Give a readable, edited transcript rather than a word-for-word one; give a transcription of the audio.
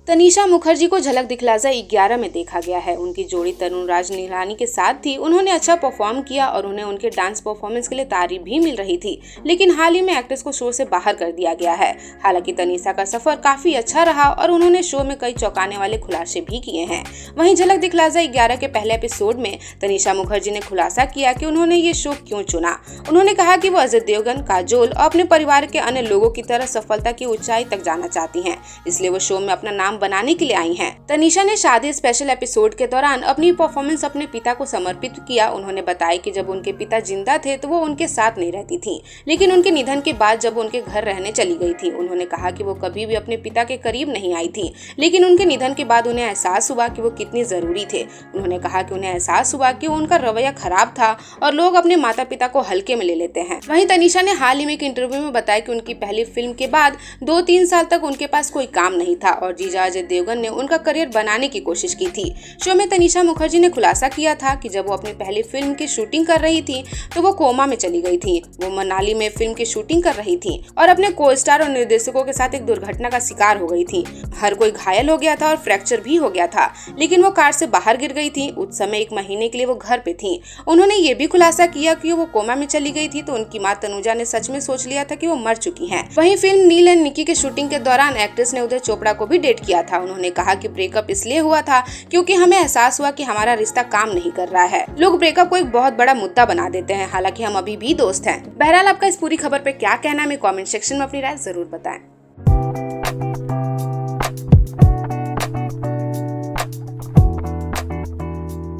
तनीषा मुखर्जी को झलक दिखलाजा 11 में देखा गया है। उनकी जोड़ी तनुराज निहलानी के साथ थी। उन्होंने अच्छा परफॉर्म किया और उन्हें उनके डांस परफॉर्मेंस के लिए तारीफ भी मिल रही थी, लेकिन हाल ही में एक्ट्रेस को शो से बाहर कर दिया गया है। हालांकि तनीषा का सफर काफी अच्छा रहा और उन्होंने शो में कई चौंकाने वाले खुलासे भी किए हैं। वहीं झलक दिखलाजा 11 के पहले एपिसोड में तनीषा मुखर्जी ने खुलासा किया कि उन्होंने ये शो क्यों चुना। उन्होंने कहा कि वो अजय देवगन, काजोल और अपने परिवार के अन्य लोगों की तरह सफलता की ऊंचाई तक जाना चाहती हैं, इसलिए वो शो में अपना नाम बनाने के लिए आई हैं। तनीषा ने शादी स्पेशल एपिसोड के दौरान अपनी परफॉर्मेंस अपने पिता को समर्पित किया। उन्होंने बताया कि जब उनके पिता जिंदा थे तो वो उनके साथ नहीं रहती थी, लेकिन उनके निधन के बाद जब उनके घर रहने चली गई थी। उन्होंने कहा कि वो कभी भी अपने पिता के करीब नहीं आई थी, लेकिन उनके निधन के बाद उन्हें एहसास हुआ कि वो कितनी जरूरी थे। उन्होंने कहा कि उन्हें एहसास हुआ कि उनका रवैया खराब था और लोग अपने माता पिता को हल्के में ले लेते हैं। वहीं तनीषा ने हाल ही में एक इंटरव्यू में बताया कि उनकी पहली फिल्म के बाद 2-3 साल तक उनके पास कोई काम नहीं था और जीजा अजय देवगन ने उनका करियर बनाने की कोशिश की थी। शो में तनीषा मुखर्जी ने खुलासा किया था कि जब वो अपनी पहली फिल्म की शूटिंग कर रही थी तो वो कोमा में चली गई थी। वो मनाली में फिल्म की शूटिंग कर रही थी और अपने को स्टार और निर्देशकों के साथ एक दुर्घटना का शिकार हो गई थी। हर कोई घायल हो गया था और फ्रैक्चर भी हो गया था, लेकिन वो कार से बाहर गिर गई थी। उस समय 1 महीने के लिए वो घर पे थी। उन्होंने ये भी खुलासा किया कि वो कोमा में चली गई थी तो उनकी मां तनुजा ने सच में सोच लिया था कि वो मर चुकी हैं। वहीं फिल्म नील एंड निकी के शूटिंग के दौरान एक्ट्रेस ने उदय चोपड़ा को भी डेट किया था। उन्होंने कहा कि ब्रेकअप इसलिए हुआ था क्योंकि हमें एहसास हुआ कि हमारा रिश्ता काम नहीं कर रहा है। लोग ब्रेकअप को एक बहुत बड़ा मुद्दा बना देते हैं, हालांकि हम अभी भी दोस्त हैं। बहरहाल आपका इस पूरी खबर पे क्या कहना है, हमें कमेंट सेक्शन में अपनी राय जरूर बताएं।